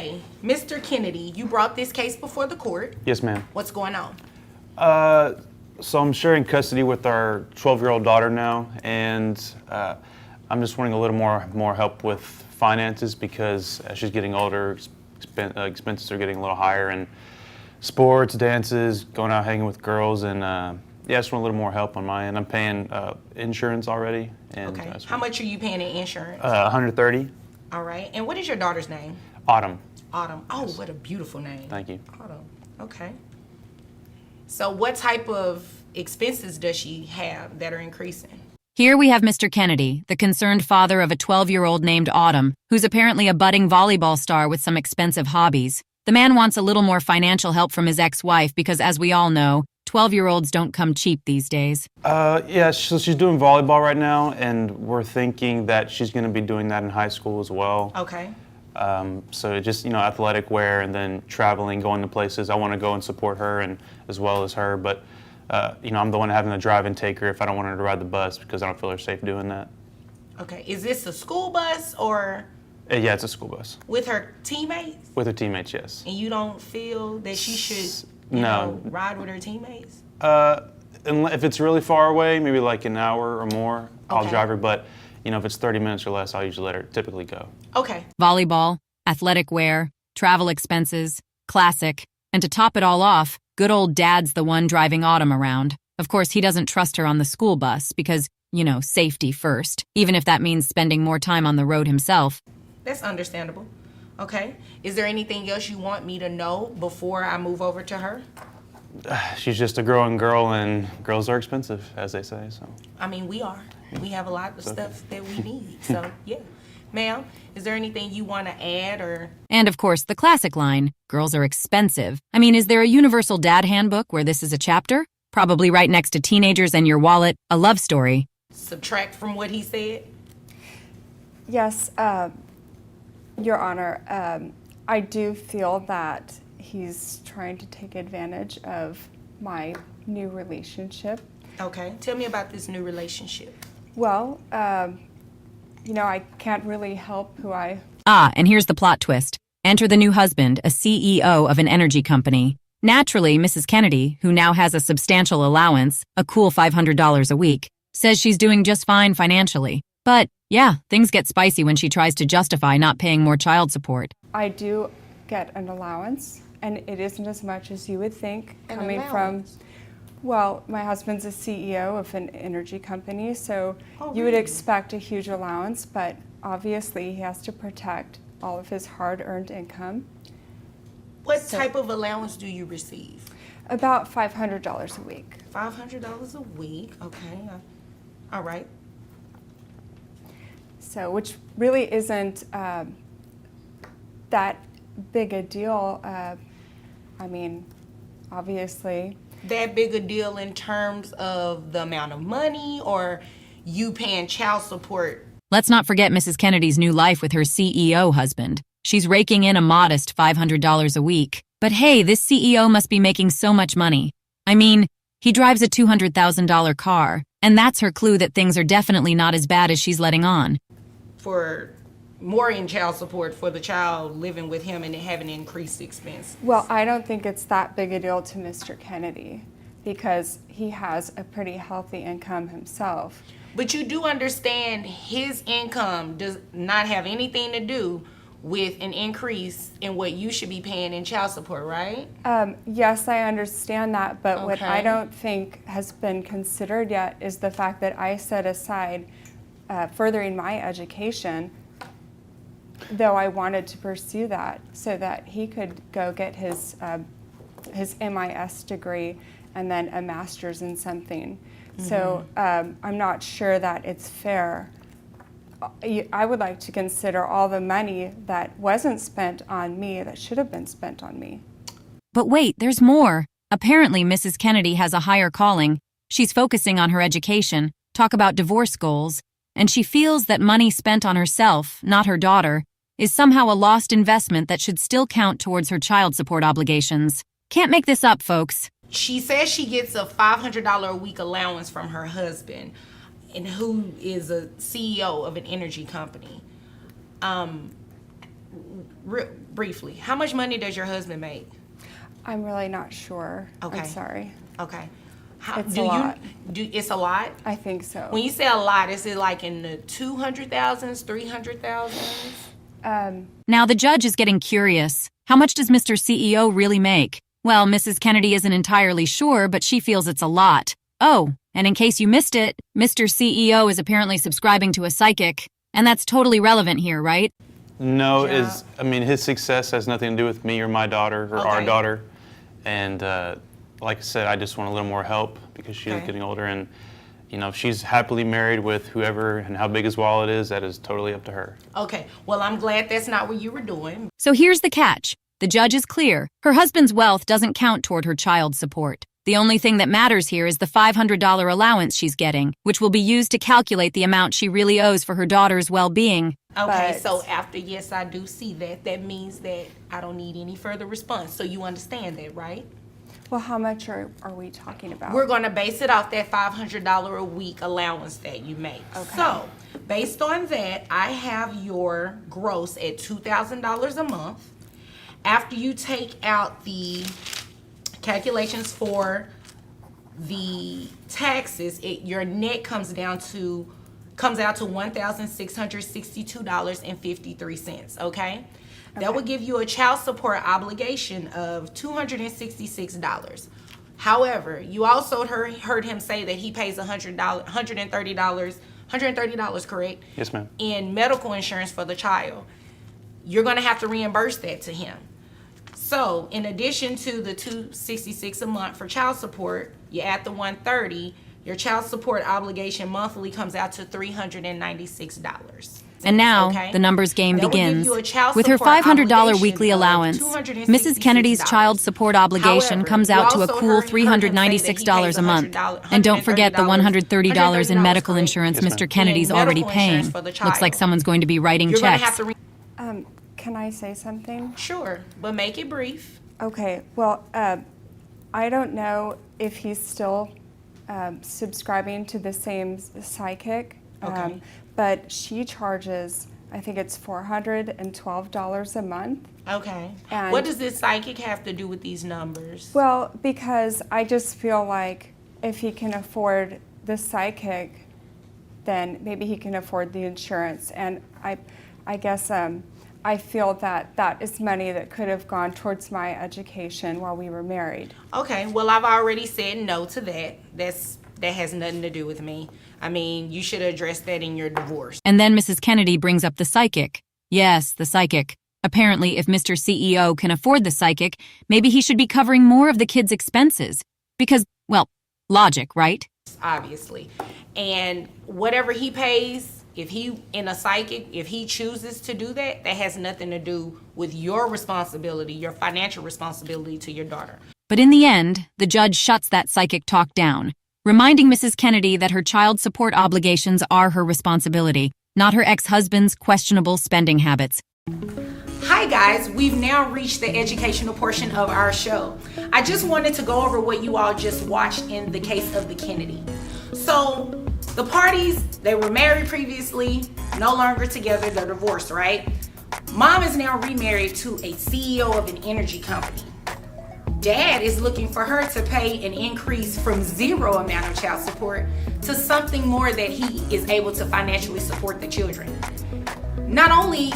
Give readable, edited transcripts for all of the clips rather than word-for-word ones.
Okay, Mr. Kennedy, you brought this case before the court. Yes, ma'am. What's going on? So I'm sharing custody with our 12-year-old daughter now, and I'm just wanting a little more help with finances because as she's getting older, expenses are getting a little higher, and sports, dances, going out hanging with girls, and yeah, I just want a little more help on my end. I'm paying insurance already. And, Okay. How much are you paying in insurance? $130. All right. And what is your daughter's name? Autumn. Autumn. Oh, what a beautiful name. Thank you. Autumn. Okay. So what type of expenses does she have that are increasing? Here we have Mr. Kennedy, the concerned father of a 12-year-old named Autumn, who's apparently a budding volleyball star with some expensive hobbies. The man wants a little more financial help from his ex-wife because, as we all know, 12-year-olds don't come cheap these days. Yeah, so she's doing volleyball right now, and we're thinking that she's going to be doing that in high school as well. Okay. So just, athletic wear and then traveling, going to places. I want to go and support her and as well as her, but, I'm the one having to drive and take her if I don't want her to ride the bus because I don't feel her safe doing that. Okay. Is this a school bus or? Yeah, it's a school bus. With her teammates? With her teammates, yes. And you don't feel that she should, No. ride with her teammates? If it's really far away, maybe like an hour or more, I'll Okay. drive her, but, if it's 30 minutes or less, I'll usually let her typically go. Okay. Volleyball, athletic wear, travel expenses, classic, and to top it all off, good old Dad's the one driving Autumn around. Of course, he doesn't trust her on the school bus because, safety first, even if that means spending more time on the road himself. That's understandable. Okay. Is there anything else you want me to know before I move over to her? She's just a growing girl, and girls are expensive, as they say, so. I mean, we are. We have a lot of stuff that we need. So, yeah. Ma'am, is there anything you want to add or? And of course, the classic line, girls are expensive. I mean, is there a universal dad handbook where this is a chapter? Probably right next to teenagers and your wallet, a love story. Subtract from what he said? Yes, Your Honor, I do feel that he's trying to take advantage of my new relationship. Okay. Tell me about this new relationship. Well, I can't really help who I... Ah, and here's the plot twist. Enter the new husband, a CEO of an energy company. Naturally, Mrs. Kennedy, who now has a substantial allowance, a cool $500 a week, says she's doing just fine financially. But, yeah, things get spicy when she tries to justify not paying more child support. I do get an allowance, and it isn't as much as you would think coming from... Well, my husband's a CEO of an energy company, so you would expect a huge allowance, but obviously he has to protect all of his hard-earned income. What type of allowance do you receive? About $500 a week. $500 a week. Okay. All right. So, which really isn't that big a deal. I mean, obviously. That big a deal in terms of the amount of money or you paying child support? Let's not forget Mrs. Kennedy's new life with her CEO husband. She's raking in a modest $500 a week. But hey, this CEO must be making so much money. I mean, he drives a $200,000 car, and that's her clue that things are definitely not as bad as she's letting on. For more in child support for the child living with him and having increased expense. Well, I don't think it's that big a deal to Mr. Kennedy because he has a pretty healthy income himself. But you do understand his income does not have anything to do with an increase in what you should be paying in child support, right? Yes, I understand that, but what I Okay. don't think has been considered yet is the fact that I set aside furthering my education, though I wanted to pursue that so that he could go get his MIS degree and then a master's in something. So I'm not sure that it's fair. I would like to consider all the money that wasn't spent on me that should have been spent on me. But wait, there's more. Apparently, Mrs. Kennedy has a higher calling. She's focusing on her education, talk about divorce goals, and she feels that money spent on herself, not her daughter, is somehow a lost investment that should still count towards her child support obligations. Can't make this up, folks. She says she gets a $500 a week allowance from her husband, and who is a CEO of an energy company. briefly, how much money does your husband make? I'm really not sure. Okay. I'm sorry. Okay. It's a lot. It's a lot? I think so. When you say a lot, is it like in the 200,000s, 300,000s? Now the judge is getting curious. How much does Mr. CEO really make? Well, Mrs. Kennedy isn't entirely sure, but she feels it's a lot. Oh, and in case you missed it, Mr. CEO is apparently subscribing to a psychic. And that's totally relevant here, right? No, Yeah. his success has nothing to do with me or my daughter or our Okay. daughter. And like I said, I just want a little more help because she's Okay. getting older. And, if she's happily married with whoever and how big his wallet is, that is totally up to her. Okay. Well, I'm glad that's not what you were doing. So here's the catch. The judge is clear. Her husband's wealth doesn't count toward her child support. The only thing that matters here is the $500 allowance she's getting, which will be used to calculate the amount she really owes for her daughter's well-being. Okay, But- so after, yes, I do see that. That means that I don't need any further response. So you understand that, right? Well, how much are we talking about? We're going to base it off that $500 a week allowance that you make. Okay. So, based on that, I have your gross at $2,000 a month. After you take out the calculations for the taxes, your net comes out to $1,662.53. Okay. That would give you a child support obligation of $266. However, you also heard him say that he pays $130, correct? Yes, ma'am. In medical insurance for the child. You're going to have to reimburse that to him. So, in addition to the $266 a month for child support, you add the $130, your child support obligation monthly comes out to $396. And now, Okay. the numbers game That will give begins. you a child With her support $500 obligation weekly of allowance, $266. Mrs. Kennedy's child support obligation However, comes you out to a also cool heard him say that he $396 a pays month. $130 And don't forget the $130 in medical correct? insurance Yes, Mr. ma'am. Kennedy's In already medical insurance paying. for the Looks like child. someone's going to be writing You're going to checks. have to Can I say something? sure, but make it brief. Okay, well, I don't know if he's still subscribing to the same psychic, Okay. but she charges, I think it's $412 a month. Okay. And- What does this psychic have to do with these numbers? Well, because I just feel like if he can afford the psychic, then maybe he can afford the insurance. And I guess I feel that that is money that could have gone towards my education while we were married. Okay, well, I've already said no to that. That has nothing to do with me. I mean, you should address that in your divorce. And then Mrs. Kennedy brings up the psychic. Yes, the psychic. Apparently, if Mr. CEO can afford the psychic, maybe he should be covering more of the kids' expenses. Because, well, logic, right? Obviously. And whatever he pays, if he chooses to do that, that has nothing to do with your responsibility, your financial responsibility to your daughter. But in the end, the judge shuts that psychic talk down, reminding Mrs. Kennedy that her child support obligations are her responsibility, not her ex-husband's questionable spending habits. Hi guys, we've now reached the educational portion of our show. I just wanted to go over what you all just watched in the case of the Kennedy. So the parties, they were married previously, no longer together, they're divorced, right? Mom is now remarried to a CEO of an energy company. Dad is looking for her to pay an increase from zero amount of child support to something more that he is able to financially support the children. Not only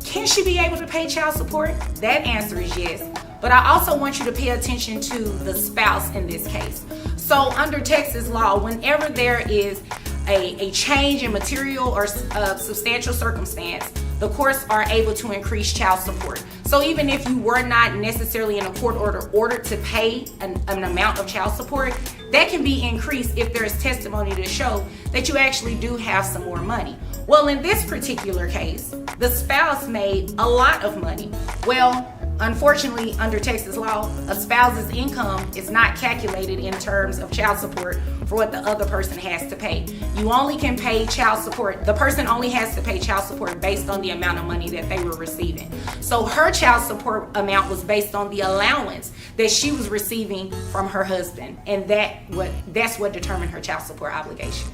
can she be able to pay child support, that answer is yes, but I also want you to pay attention to the spouse in this case. So under Texas law, whenever there is a change in material or substantial circumstance, the courts are able to increase child support. So even if you were not necessarily in a court ordered to pay an amount of child support, that can be increased if there is testimony to show that you actually do have some more money. Well, in this particular case, the spouse made a lot of money. Well, unfortunately, under Texas law, a spouse's income is not calculated in terms of child support for what the other person has to pay. You only can pay child support, the person only has to pay child support based on the amount of money that they were receiving. So her child support amount was based on the allowance that she was receiving from her husband, and that's what determined her child support obligation.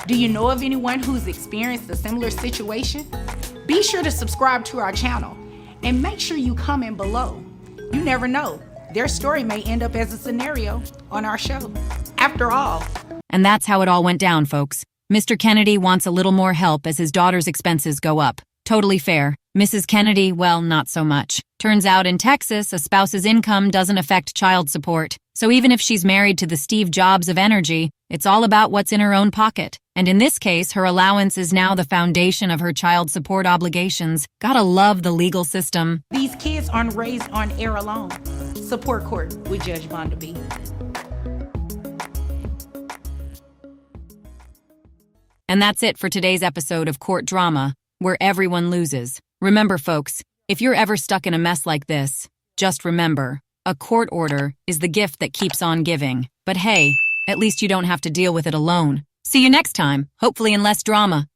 Do you know of anyone who's experienced a similar situation? Be sure to subscribe to our channel and make sure you comment below. You never know, their story may end up as a scenario on our show. After all, And that's how it all went down, folks. Mr. Kennedy wants a little more help as his daughter's expenses go up. Totally fair. Mrs. Kennedy, well, not so much. Turns out in Texas, a spouse's income doesn't affect child support. So even if she's married to the Steve Jobs of energy, it's all about what's in her own pocket. And in this case, her allowance is now the foundation of her child support obligations. Gotta love the legal system. these kids aren't raised on air alone. Support Court with Judge Vonda B. And that's it for today's episode of Court Drama, where everyone loses. Remember, folks, if you're ever stuck in a mess like this, just remember, a court order is the gift that keeps on giving. But hey, at least you don't have to deal with it alone. See you next time, hopefully in less drama.